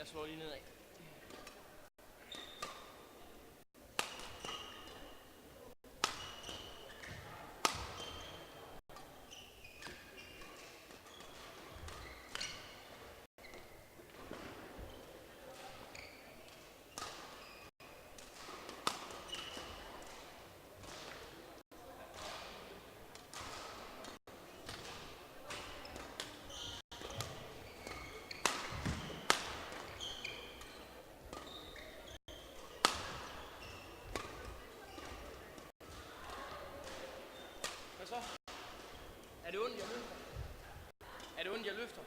jeg slår lige nedad. Hvad så? Er det ondt, jeg løfter? Er det ondt, jeg løfter?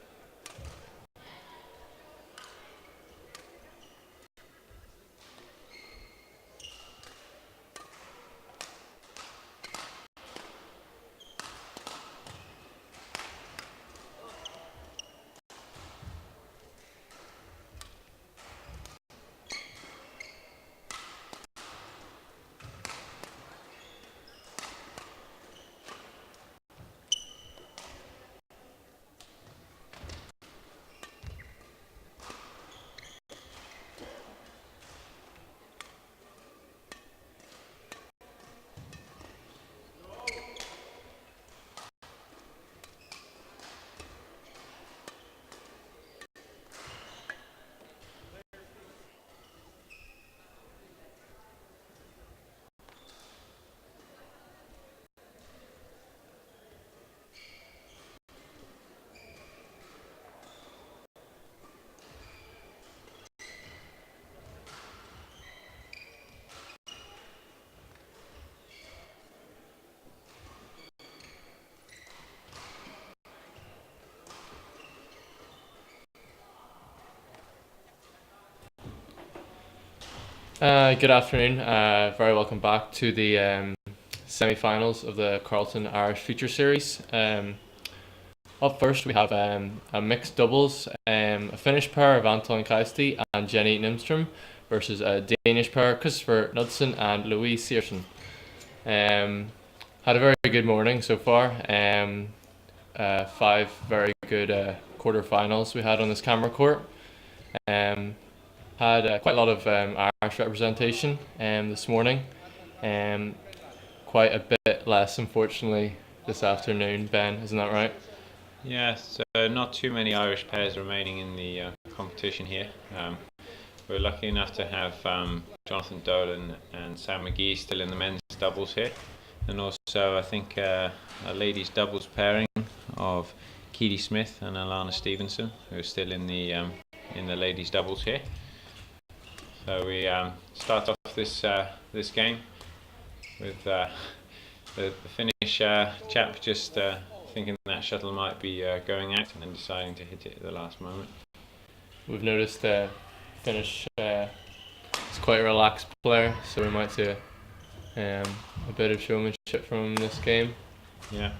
Good afternoon. Very welcome back to the semi-finals of the Carlton Irish Future Series. Up first we have a mixed doubles, a Finnish pair of A.Kaisti and J.Nystrom versus a Danish pair, K.Knudsen and L.Seiersen. Had a very good morning so far. 5 very good quarter-finals we had on this camera court. Had quite a lot of Irish representation this morning. Quite a bit less, unfortunately, this afternoon. Ben, isn't that right? Yeah, so not too many Irish pairs remaining in the competition here. We're lucky enough to have Jonathan Dolan and Sam McGee still in the men's doubles here, and also I think a ladies doubles pairing of Katie Smith and Alana Stevenson, who are still in the ladies doubles here. So we start off this game with the Finnish chap just thinking that shuttle might be going out and then deciding to hit it at the last moment. We've noticed Finnish is quite a relaxed player, so we might see a bit of showmanship from him in this game. Yeah,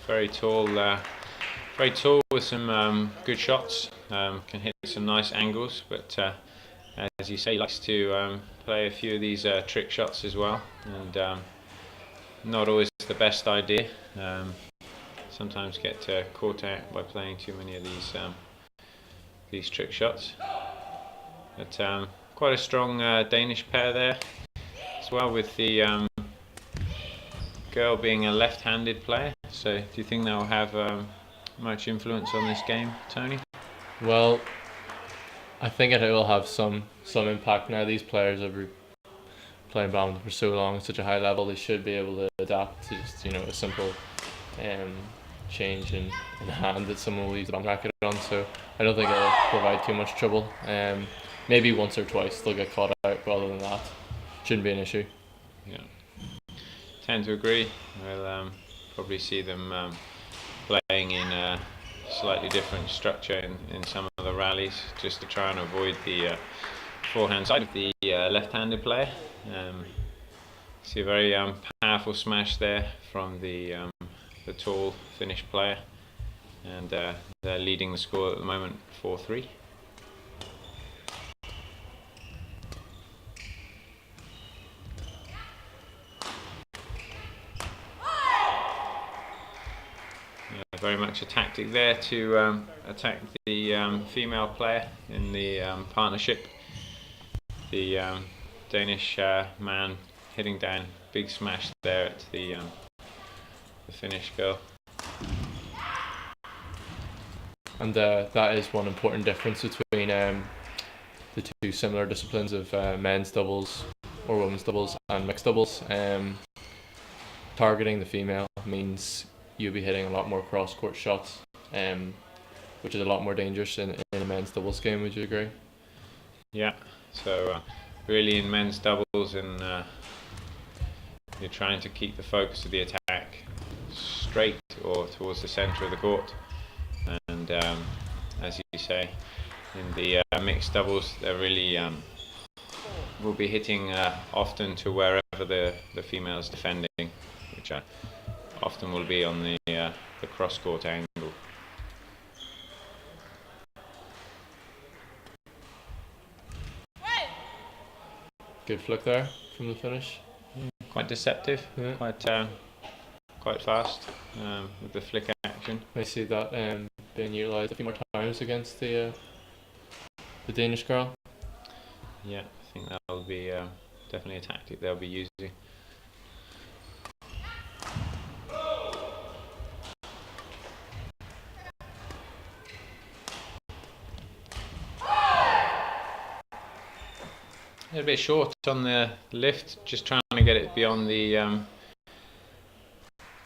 very tall with some good shots. Can hit some nice angles, but as you say, he likes to play a few of these trick shots as well, and not always the best idea. Sometimes get caught out by playing too many of these trick shots. But quite a strong Danish pair there as well, with the girl being a left-handed player. So do you think that will have much influence on this game, Tony? Well, I think it will have some impact now. These players have been playing badminton for so long at such a high level. They should be able to adapt to just a simple change in the hand that someone will use the badminton racket on. So I don't think it'll provide too much trouble. Maybe once or twice they'll get caught out, but other than that, shouldn't be an issue. Yeah, tend to agree. We'll probably see them playing in a slightly different structure in some of the rallies, just to try and avoid the forehand side of the left-handed player. See a very powerful smash there from the tall Finnish player, and they're leading the score at the moment 4-3. Very much a tactic there to attack the the female player in the partnership. The Danish man hitting down, big smash there at the Finnish girl. And that is one important difference between the two similar disciplines of men's doubles or women's doubles and mixed doubles. Targeting the female means you'll be hitting a lot more cross-court shots, which is a lot more dangerous in a men's doubles game. Would you agree? Yeah, so really in men's doubles, and you're trying to keep the focus of the attack straight or towards the centre of the court, and as you say, in the mixed doubles, they really will be hitting often to wherever the female is defending, which often will be on the cross-court angle. Good flick there from the finish. Quite deceptive, Yeah. quite fast with the flick action. I see that being utilised a few more times against the Danish girl. Yeah, I think that'll be definitely a tactic they'll be using. A bit short on the lift, just trying to get it beyond the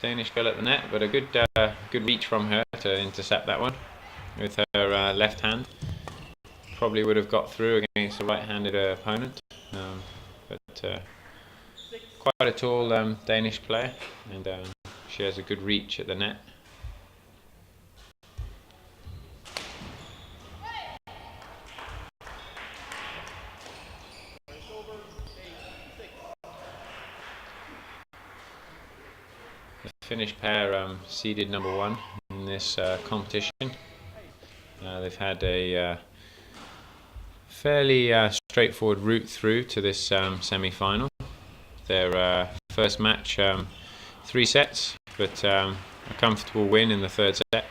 Danish girl at the net, but a good reach from her to intercept that one with her left hand. Probably would have got through against a right-handed opponent, but quite a tall Danish player, and she has a good reach at the net. The Finnish pair seeded number 1 in this competition. They've had a fairly straightforward route through to this semi-final. Their first match, 3 sets, but a comfortable win in the third set,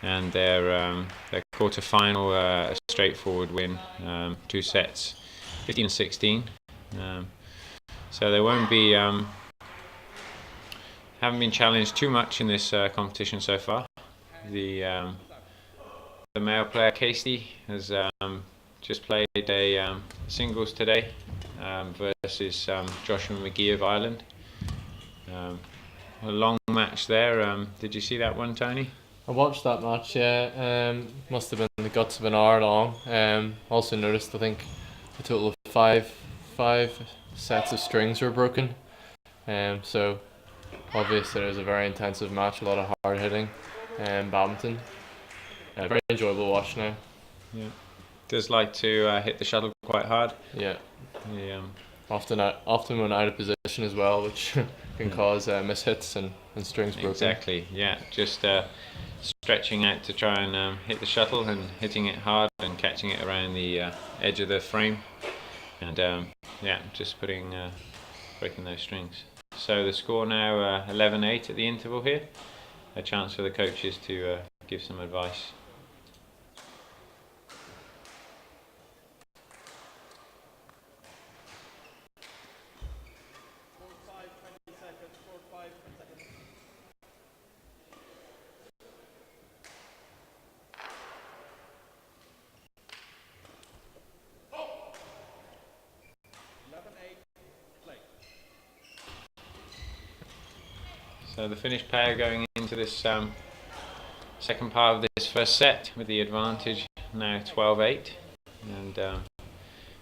and their quarter-final, a straightforward win, 2 sets, 15-16. So they won't be haven't been challenged too much in this competition so far. The male player A.Kaisti has just played a singles today versus Joshua McGee of Ireland. A long match there. Did you see that one, Tony? I watched that match, yeah. Must have been the guts of an hour long. Also noticed, I think, a total of five sets of strings were broken. So obviously it was a very intensive match, a lot of hard hitting, badminton. Very enjoyable watch now. Yeah, does like to hit the shuttle quite hard. Yeah. Yeah. Often when out of position as well, which can cause mishits and strings broken. Exactly. Yeah, just stretching out to try and hit the shuttle and hitting it hard and catching it around the edge of the frame, and yeah, just breaking those strings. So the score now 11-8 at the interval here. A chance for the coaches to give some advice. So the Finnish pair going into this second part of this first set with the advantage now 12-8, and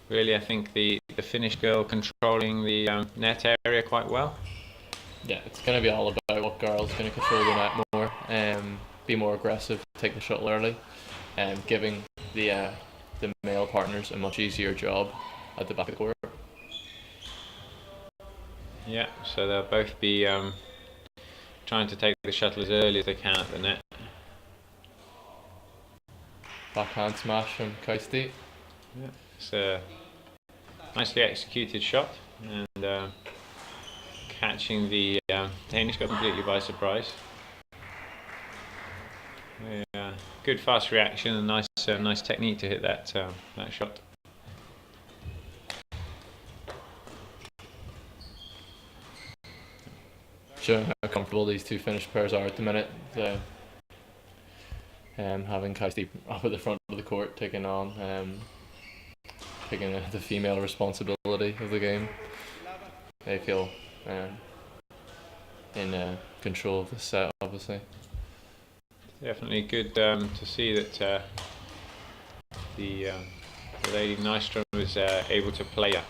really I think the Finnish girl controlling the net area quite well. Yeah, it's going to be all about what girl's going to control the net more, be more aggressive, take the shuttle early, and giving the male partners a much easier job at the back of the court. Yeah, so they'll both be trying to take the shuttle as early as they can at the net. Backhand smash from A.Kaisti. Yeah, it's a nicely executed shot, and catching the Danish girl completely by surprise. Yeah, good fast reaction and nice technique to hit that shot. Showing how comfortable these two Finnish pairs are at the minute. Having K.Knudsen up at the front of the court, taking the female responsibility of the game. They feel in control of the set, obviously. Definitely good to see that the lady J.Nystrom was able to play at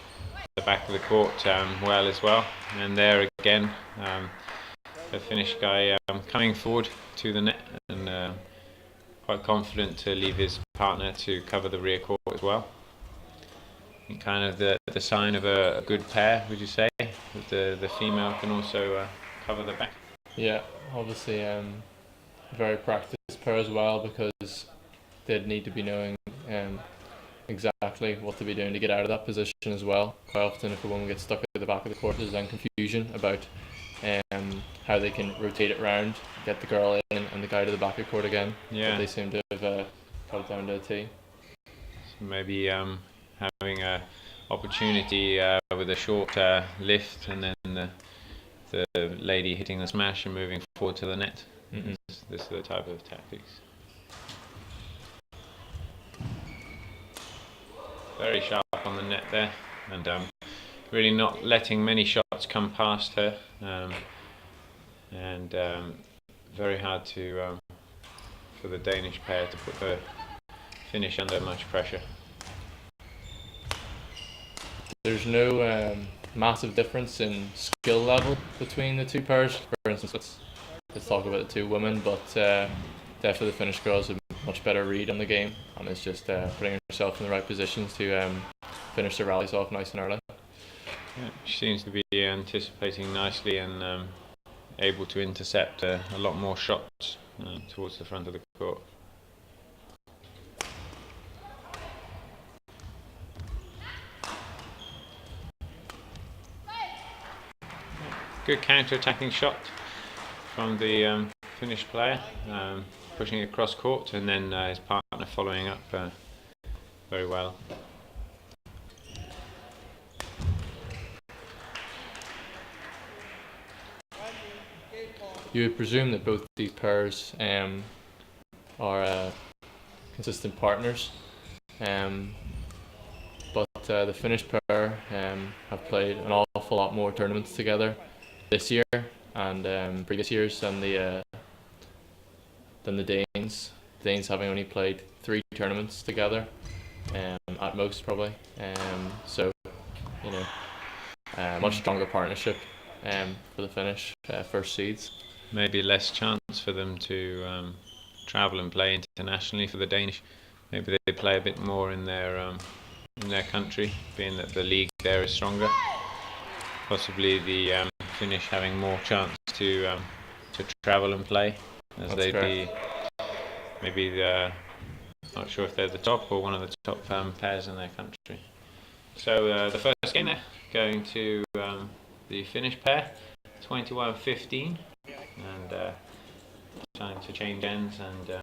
the back of the court well as well. And there again, the Finnish guy coming forward to the net and quite confident to leave his partner to cover the rear court as well. And kind of the sign of a good pair, would you say? That the female can also cover the back. Yeah, obviously very practiced pair as well, because they'd need to be knowing exactly what to be doing to get out of that position as well. Quite often if a woman gets stuck at the back of the court, there's then confusion about how they can rotate it round, get the girl in and the guy to the back of the court again. Yeah. But they seem to have got it down to a T. So maybe having a opportunity with a short lift and then the lady hitting the smash and moving forward to the net. Mm-hmm. This is the type of tactics. Very sharp on the net there, and really not letting many shots come past her, and very hard to for the Danish pair to put the Finnish under much pressure. There's no massive difference in skill level between the two pairs. For instance, let's talk about the two women, but definitely the Finnish girls have a much better read on the game, and it's just putting herself in the right positions to finish the rallies off nice and early. Yeah, she seems to be anticipating nicely and able to intercept a lot more shots towards the front of the court. Good counter-attacking shot from the Finnish player, pushing it across court, and then his partner following up very well. You would presume that both these pairs are consistent partners, but the Finnish pair have played an awful lot more tournaments together this year and previous years than the Danes. The Danes having only played 3 tournaments together, at most probably. So, you know, much stronger partnership for the Finnish first seeds. Maybe less chance for them to travel and play internationally for the Danish. Maybe they play a bit more in their country, being that the league there is stronger. Possibly the Finnish having more chance to travel and play, as they'd be maybe not sure if they're the top or one of the top pairs in their country. So the first game there going to the Finnish pair, 21-15, and time to change ends, and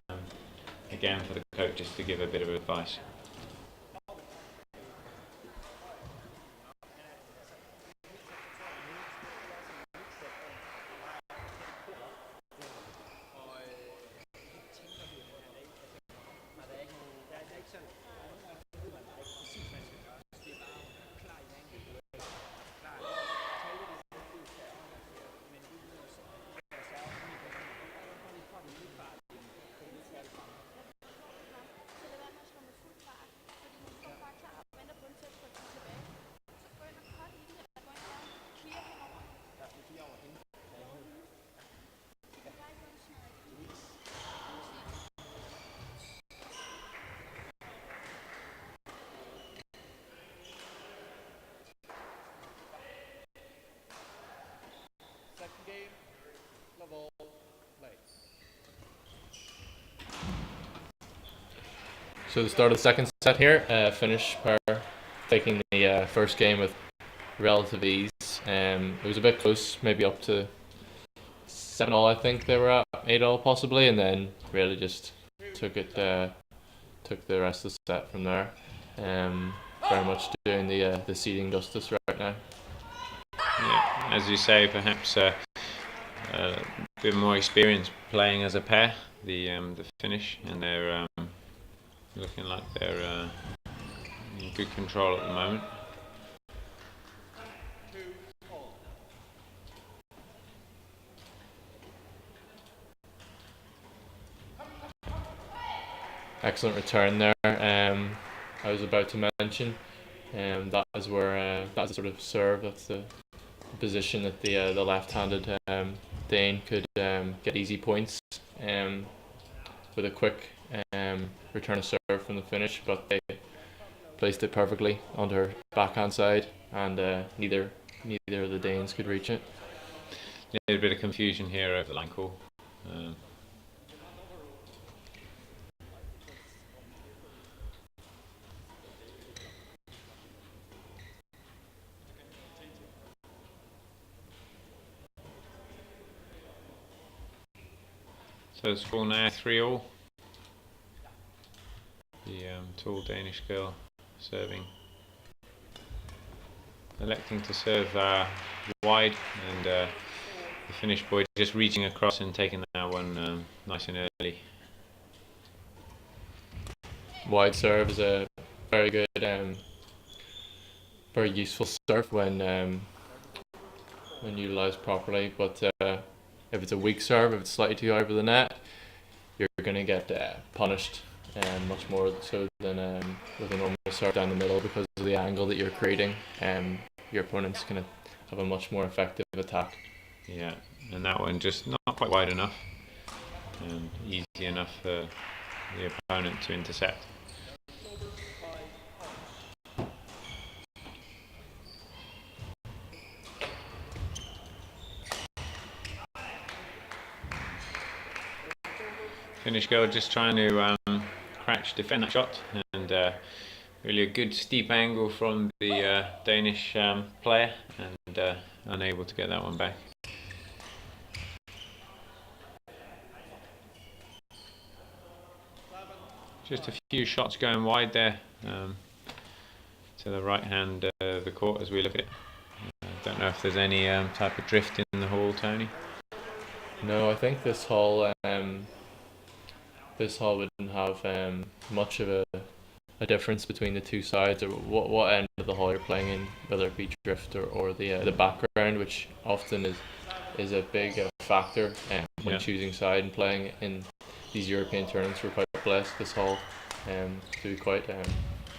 again for the coach just to give a bit of advice. So the start of the second set here, Finnish pair taking the first game with relative ease. It was a bit close, maybe up to 7-all I think they were at, 8-all possibly, and then really just took the rest of the set from there. Very much doing the seeding justice right now. Yeah, as you say, perhaps a bit more experience playing as a pair. The finish, and they're looking like they're in good control at the moment. Excellent return there. I was about to mention, that is where that's the sort of serve. That's the position that the left-handed Dane could get easy points with a quick return of serve from the finish, but they placed it perfectly on her backhand side, and neither of the Danes could reach it. Yeah, a bit of confusion here over the line call. So the score now 3-all. The tall Danish girl serving, electing to serve wide, and the Finnish boy just reaching across and taking that one nice and early. Wide serve is a very good, very useful serve when utilised properly. But if it's a weak serve, if it's slightly too high over the net, you're going to get punished, much more so than with a normal serve down the middle, because of the angle that you're creating. Your opponent's going to have a much more effective attack. Yeah, and that one just not quite wide enough, and easy enough for the opponent to intercept. Finnish girl just trying to crouch defend that shot, and really a good steep angle from the Danish player, and unable to get that one back. Just a few shots going wide there, to the right hand of the court as we look at it. Don't know if there's any type of drift in the hall, Tony. No, I think this hall wouldn't have much of a difference between the two sides, or what end of the hall you're playing in, whether it be drift or the background, which often is a big factor when choosing side and playing in these European tournaments. We're quite blessed this hall to be quite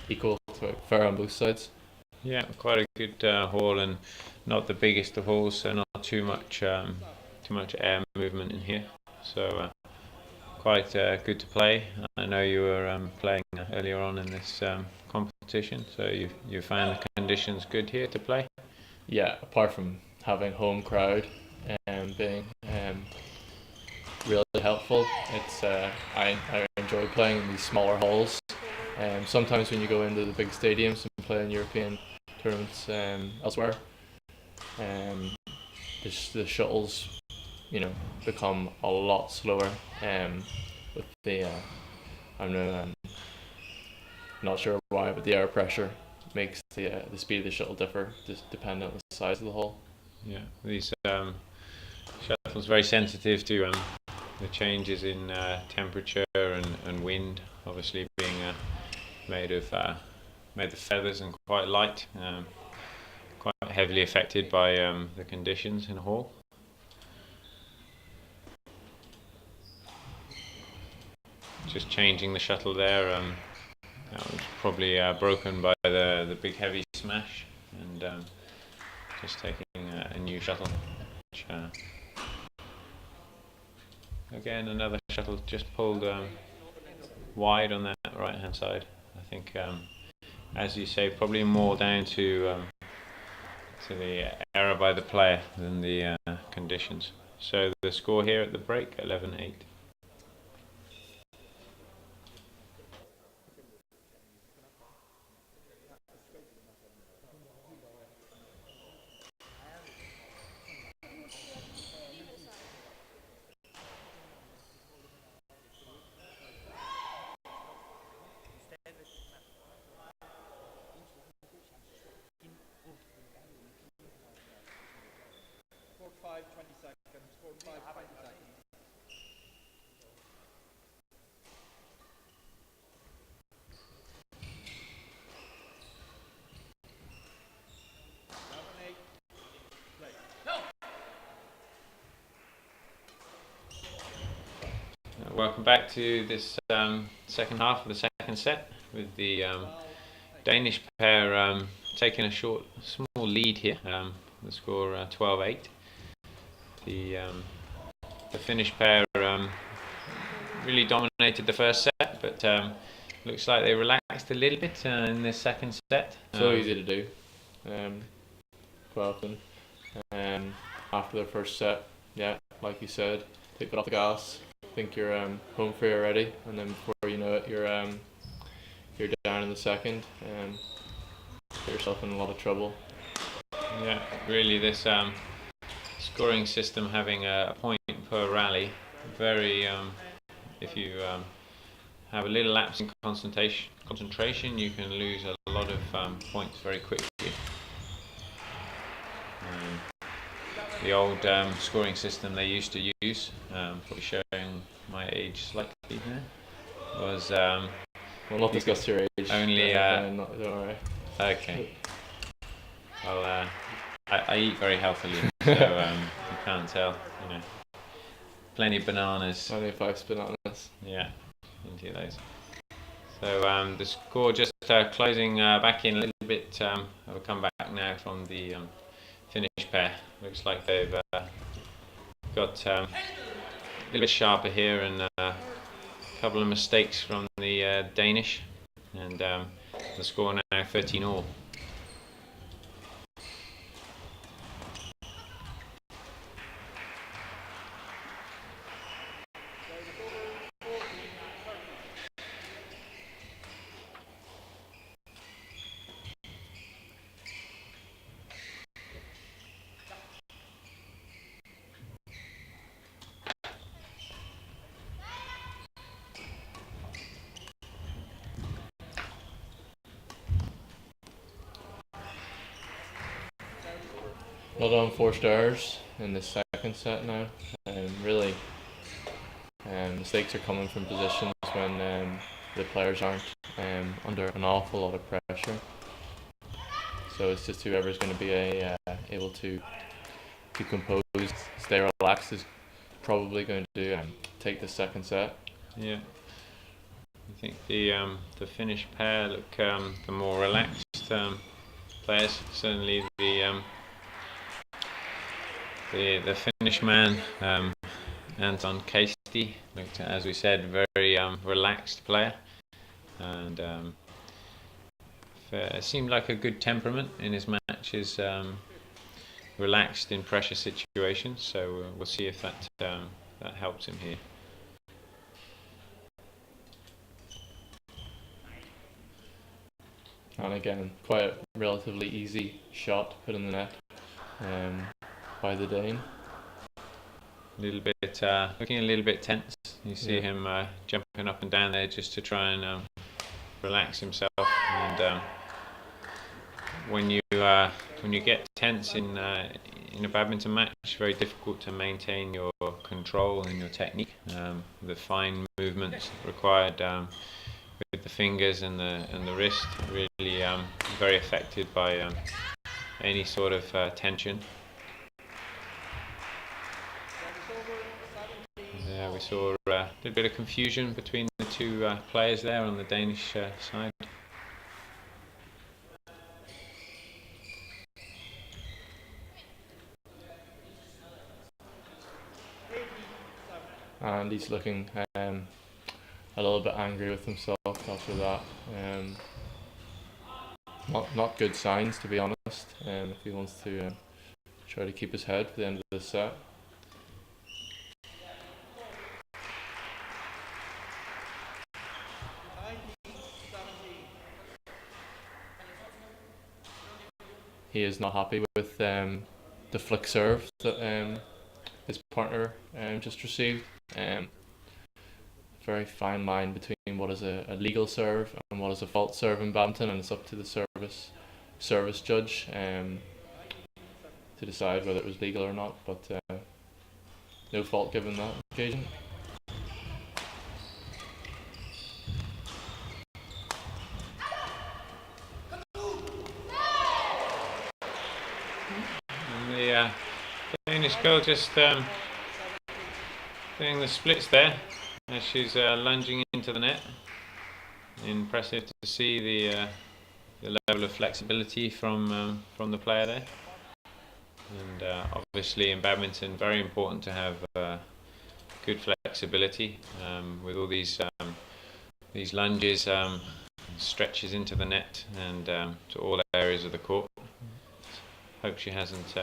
equal, quite fair on both sides. Yeah, quite a good hall, and not the biggest of halls, so not too much air movement in here. So quite good to play. I know you were playing earlier on in this competition, so you found the conditions good here to play? Yeah, apart from having home crowd being really helpful, it's I enjoy playing in these smaller halls. Sometimes when you go into the big stadiums and play in European tournaments elsewhere, the shuttles, become a lot slower. With the I'm not sure why, but the air pressure makes the speed of the shuttle differ, just depending on the size of the hull. Yeah, these shuttles very sensitive to the changes in temperature and wind. Obviously, being made of feathers and quite light, quite heavily affected by the conditions in the hall. Just changing the shuttle there. That was probably broken by the big heavy smash, and just taking a new shuttle. Which, again, another shuttle just pulled wide on that right hand side. I think, as you say, probably more down to the error by the player than the conditions. So the score here at the break, 11-8. Welcome back to this second half of the second set with the Danish pair taking a small lead here. The score 12-8. The Finnish pair really dominated the first set, but looks like they relaxed a little bit in this second set. So easy to do. Carlton. After the first set, yeah, like you said, take it off the gas. Think you're home free already, and then before you know it, you're down in the second, and get yourself in a lot of trouble. Yeah, really, this scoring system having a point per rally, very. If you have a little lapse in concentration, you can lose a lot of points very quickly. The old scoring system they used to use, probably showing my age slightly there, was We'll not discuss your age. Only don't worry. Okay. Well, I eat very healthily, so you can't tell. You know, plenty of bananas. Only 5 bananas. Yeah, into those. So the score just closing back in a little bit of a comeback now from the Finnish pair. Looks like they've got a little bit sharper here, and a couple of mistakes from the Danish, and the score now 13-all. Not on 4 stars in the second set now. Really, mistakes are coming from positions when the players aren't under an awful lot of pressure. So it's just whoever's going to be able to compose, stay relaxed, is probably going to take the second set. Yeah, I think the Finnish pair look the more relaxed players. Certainly the Finnish man, A.Kaisti, looked, as we said, very relaxed player, and seemed like a good temperament in his matches. Relaxed in pressure situations, so we'll see if that helps him here. And again, quite a relatively easy shot put in the net by the Dane. A little bit, looking a little bit tense. You see him jumping up and down there just to try and relax himself. And when you get tense in a badminton match, it's very difficult to maintain your control and your technique. The fine movements required with the fingers and the wrist really very affected by any sort of tension. We saw a little bit of confusion between the two players there on the Danish side. And he's looking a little bit angry with himself after that. Not good signs, to be honest. If he wants to try to keep his head for the end of the set. He is not happy with the flick serve that his partner just received. Very fine line between what is a legal serve and what is a fault serve in badminton, and it's up to the service judge. to decide whether it was legal or not, but no fault given that occasion. And the Danish girl just doing the splits there as she's lunging into the net. Impressive to see the level of flexibility from the player there. And obviously in badminton, very important to have good flexibility with all these lunges, stretches into the net and to all areas of the court. Hope she hasn't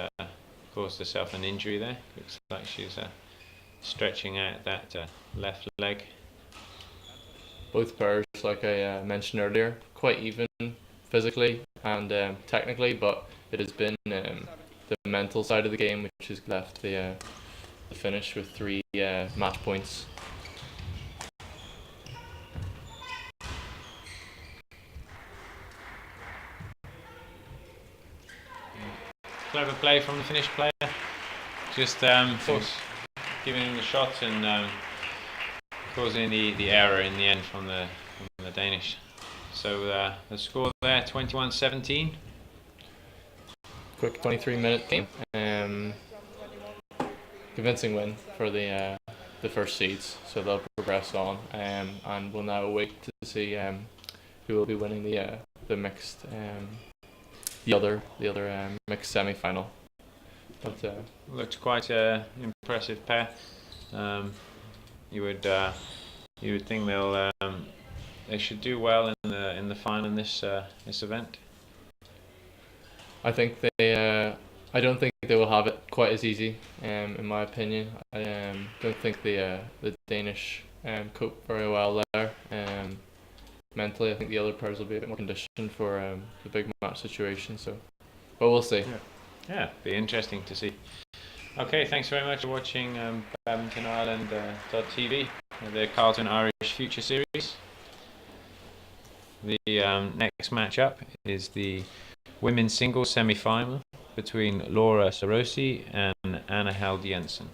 caused herself an injury there. Looks like she's stretching out that left leg. Both pairs, like I mentioned earlier, quite even physically and technically, but it has been the mental side of the game which has left the finish with 3 match points. Clever play from the Finnish player, just giving him the shot and causing the error in the end from the Danish. So the score there, 21-17. Quick 23-minute game. Convincing win for the first seeds, so they'll progress on, and we'll now wait to see who will be winning the mixed the other mixed semi-final. But looked quite an impressive pair. You would think they should do well in the final in this event. I think I don't think they will have it quite as easy, in my opinion. I don't think the Danish cope very well there. Mentally, I think the other players will be a bit more conditioned for the big match situation. So, but we'll see. Yeah, be interesting to see. Okay, thanks very much for watching Badminton Ireland .tv, the Carlton Irish Future Series. The next match-up is the women's singles semi-final between Laura Sarosi and Anna Held Jensen.